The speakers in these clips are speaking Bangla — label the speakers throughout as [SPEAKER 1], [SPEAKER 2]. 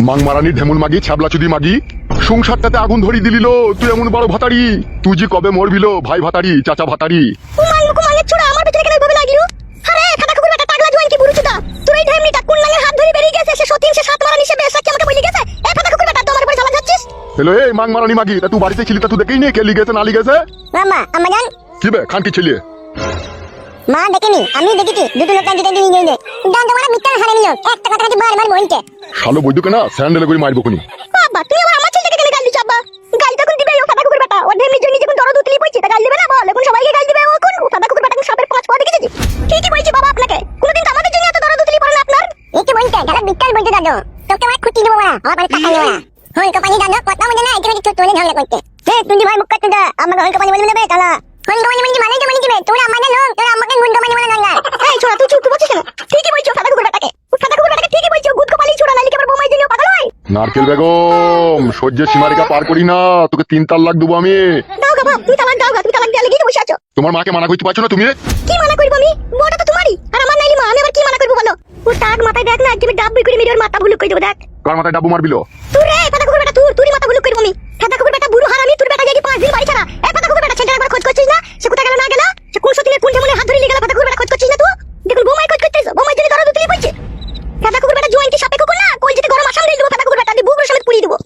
[SPEAKER 1] মাংমারানি ঢেমুল মাগি ছ্যাবলা চুদি মাগি সংসারটাতে আগুন ধরি দিলিল। তুই এমন বড় ভাতারি, তুই যে কবে মরবিল ভাই ভাতারি চাচা ভাতারি।
[SPEAKER 2] কুমাঙ্গের ছোড়া আমার পেছনে কেন ভাবে লাগলো? আরে ফাটা কুকুর বেটা পাগলা জোয়ান কি বুড়ুচুদা, তোর এই ঢেমনিটা কোন লাঙের হাত ধরে বেরিয়ে গেছে? সে সতীন সে সাত মারানি সে বেশা কি আমাকে বলি গেছে? এ ফাটা কুকুর বেটা তো আমার উপরে চালা যাচ্ছিস?
[SPEAKER 1] হ্যালো এই মাংমারানি মাগি, তা তুই বাড়িতে ছিলি তা তুই দেখেই নি কে লিগেছে না লিগেছে?
[SPEAKER 2] মামা আমা জান
[SPEAKER 1] কি বে খান কি ছেলে?
[SPEAKER 2] মা দেখেনি, আমি দেখেছি দুটো লোক টানতে টানতে নিয়ে গেছে। দান তোমার মিথ্যা হারে নিল, একটা কথা কাছে বারবার বলতে।
[SPEAKER 1] শালো বৈদ্যুকে না স্যান্ডেলে করে মারবো কোনি।
[SPEAKER 2] বাবা তুই আমার ছেলেকে কেন গাল দিছ? আব্বা গাল তখন দিবে ও ফাটা কুকুর বেটা, ও ঢেমনি জন্য যখন দরদ উতলি পড়ছে তা গাল দিবে না? বল এখন সবাইকে গাল দিবে ও কোন ফাটা কুকুর বেটাকে সাপের পাঁচ পা দেখেছিস? ঠিকই বলছি বাবা আপনাকে, কোনদিন তো আমাদের জন্য এত দরদ উতলি পড়ে না আপনার। এই কি বলতে গালা বিট্টাল বলতে দাদু, তোকে আমার খুঁটি দেবো না, আমার বাড়ি টাকা নেবো না। হই কপানি দাদু কথা মনে না এখানে তো তোলে ঝগড়া করতে। হে তুই ভাই মুখ কাটতে দা, আমাকে হই কপানি বলবি না বে তালা। হই কপানি মানে দিবে তোরা আমাদের লোক, তোরা আমাকে গুণ কপানি বলে না। এই ছোড়া তুই চুপ বলছিস কেন? ঠিকই বলছো ফাটা কুকুর বেটাকে, ফাটা কুকুর বেটাকে ঠিকই বলছো, গুড কপালি ছোড়া নালি কেবল বোমাই দিলেও পাগল হয়।
[SPEAKER 1] নারকেল বেগম সহ্যের সীমারেখা পার করি না, তোকে 3 তালাক দেবো আমি।
[SPEAKER 2] দাও গা বাপ, তুমি তালাক দাও গা, তুমি তালাক দিয়ে লেগে বসে আছো।
[SPEAKER 1] তোমার মাকে মানা করতে পারছো না তুমি?
[SPEAKER 2] কি মানা করব আমি? বউটা তো তোমারই আর আমার নাইলি মা, আমি আবার কি মানা করব বলো? ও টাক মাথায় দেখ না, একদম ডাব করে মেরে ওর মাথা ভুলুক করে দেবো দেখ।
[SPEAKER 1] কার মাথায় ডাবু মারবিল?
[SPEAKER 2] তুই রে ফাটা কুকুর বেটা, তুই মাথা ভুলুক করব আমি। ফাটা কুকুর বেটা বুড়ো হারামি, তোর বেটা যাই 5 দিন বাড়ি ছাড়া। এই ফাটা কুকুর বেটা ছেলেটা একবার খোঁজ করছিস না? সে কোথায় গেল না গেল? সে কোন সতীনের কোন ঢেমনে হাত ধরে নিয়ে গেল? ফাটা কুকুর বেটা খোঁজ করছিস না তুই? দেখুন বোমাই খোঁজ করতেছ, বোমাই জন্য দরদ উতলি পড়ছে। ফাটা কুকুর বেটা জোয়ান কি সাপে কুকুর না? কই যেতে গরম আসাম দিয়ে দেবো ফাটা কুকুর বেটা, দি বুকুর সমেত পুড়িয়ে দেবো।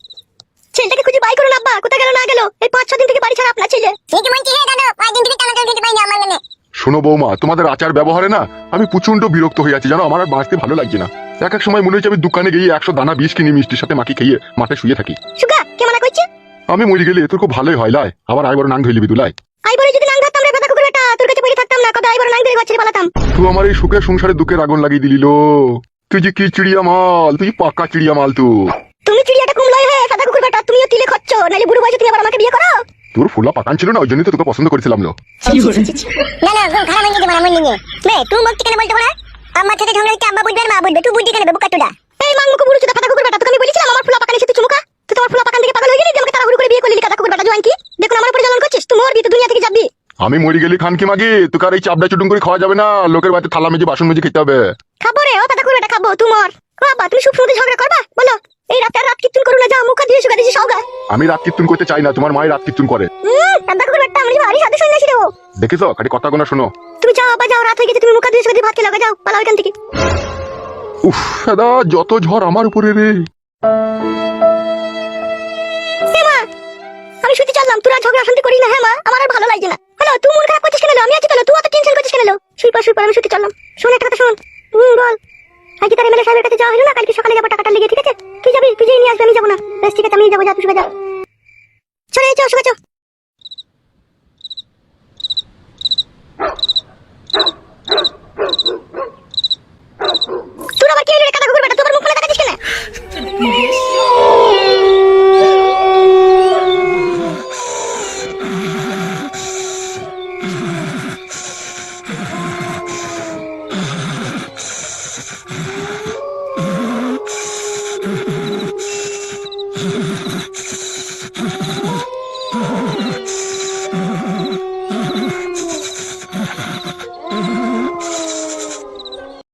[SPEAKER 2] ছেলেটাকে খুঁজে বাই করো না আব্বা, কোথায় গেল না গেল? এই 5-6 দিন থেকে বাড়ি ছাড়া আপনার ছেলে। ঠিক বলছিস হে দাদু, 5 দিন থেকে টানা টানতে পাই না আমার নামে।
[SPEAKER 1] শোনো বৌমা, তোমাদের আচার ব্যবহারে না আমি প্রচন্ড বিরক্ত হয়ে যাচ্ছি জানো, আমার আর বাঁচতে ভালো লাগছে না। এক এক সময় মনে হচ্ছে আমি দোকানে গিয়ে 100 দানা বিষ কিনে মিষ্টির সাথে মাখি খেয়ে মাঠে শুয়ে থাকি।
[SPEAKER 2] সুগা কে মানা করছে?
[SPEAKER 1] আমি মরে গেলে তোর খুব ভালোই হয় লাই, আবার আই বড় নাং ধরে লিবি তুই লাই।
[SPEAKER 2] আই বলে যদি নাং ধরতাম রে ফাটা কুকুর বেটা, তোর কাছে পড়ে থাকতাম না, কবে আই বড় নাং ধরে গছরে পালাতাম।
[SPEAKER 1] তুই আমার এই সুখের সংসারে দুঃখের আগুন লাগিয়ে দিলিল। তুই যে কি চিড়িয়া মাল, তুই পাক্কা চিড়িয়া মাল তুই।
[SPEAKER 2] তুমি চিড়িয়াটা কুমলাই হে ফাটা কুকুর বেটা, তুমিও তিলে খচ্ছ, নালে বুড়ো বয়সে তুমি আবার আমাকে বিয়ে করো।
[SPEAKER 1] তোর ফুলা পাকান ছিল না, ওই জন্যই তো তোকে পছন্দ করেছিলাম লো।
[SPEAKER 2] না না গো খারাপ হয়ে যাবে মন নিয়ে বে, তুই মুখ কেন বলতে বলা? আমার সাথে ঝগড়া হচ্ছে আম্মা বুঝবে আর মা বুঝবে, তুই বুদ্ধি কেন বেবু কাটুদা? এই মাংমুকু বুড়ো চুদা ফাটা কুকুর বেটা, তোকে আমি বলেছিলাম আমার ফুলা পাকান এসে তুই চুমুকা। তুই তোমার ফুলা পাকান থেকে পাগল হয়ে গেলি, আমাকে তাড়াহুড়ো করে বিয়ে করলি কাটা কুকুর বেটা জোয়ান কি? দেখুন আমার উপরে জ্বলন করছিস, তুই মরবি, তুই দুনিয়া থেকে যাবি।
[SPEAKER 1] আমি মরে গেলি খান কি মাগি, তোকে আর এই চাপড়া চুটুং করে খাওয়া যাবে না, লোকের বাড়িতে থালা মেজে বাসন মেজে খেতে হবে।
[SPEAKER 2] খাবো রে ও ফাটা কুকুর বেটা, খাবো তুই মর। ও বাবা তুমি সুখ সুখে ঝগড়া করবা বলো? এই রাতে আর রাত কীর্তন করু না, যাও মুখ দিয়ে সুগা দিছি সওগা।
[SPEAKER 1] আমি রাত কীর্তন করতে চাই না, তোমার মাই রাত কীর্তন করে।
[SPEAKER 2] ফাটা কুকুর বেটা আমি ভারী সাথে সন্ন্যাসী রে ও।
[SPEAKER 1] দেখিস খালি কথা গোনা শোনো।
[SPEAKER 2] তুমি যাও বাবা যাও, রাত হয়ে গেছে, তুমি মুখ দিয়ে সুগা দিয়ে ভাত খেয়ে লাগা, যাও পালাও এখান থেকে।
[SPEAKER 1] উফ দাদা যত ঝড় আমার উপরে রে।
[SPEAKER 2] মা আমি শুতে চললাম, তোরা ঝগড়া শান্তি করি না। হ্যাঁ মা আমার আর ভালো লাগছে না। হ্যালো তুই মন খারাপ করছিস কেন? আমি আছি তো, তুই অত টেনশন করছিস কেন? শুই পর আমি শুতে চললাম। শোন একটা কথা শোন। বল। আজকে তার এমএলএ সাহেবের কাছে যাওয়া হলো না, কালকে সকালে যাবো টাকাটা লেগে, ঠিক আছে? তুই যাবি, তুই যেই নিয়ে আসবি, আমি যাবো না। বেশ ঠিক আছে আমি যাবো, যা তুই শুয়ে যা। চলে চো শুয়ে চো। তুই আবার কি হলো রে কাটা কুকুর বেটা, তুই আবার মুখ ফুলে তাকাচ্ছিস কেন?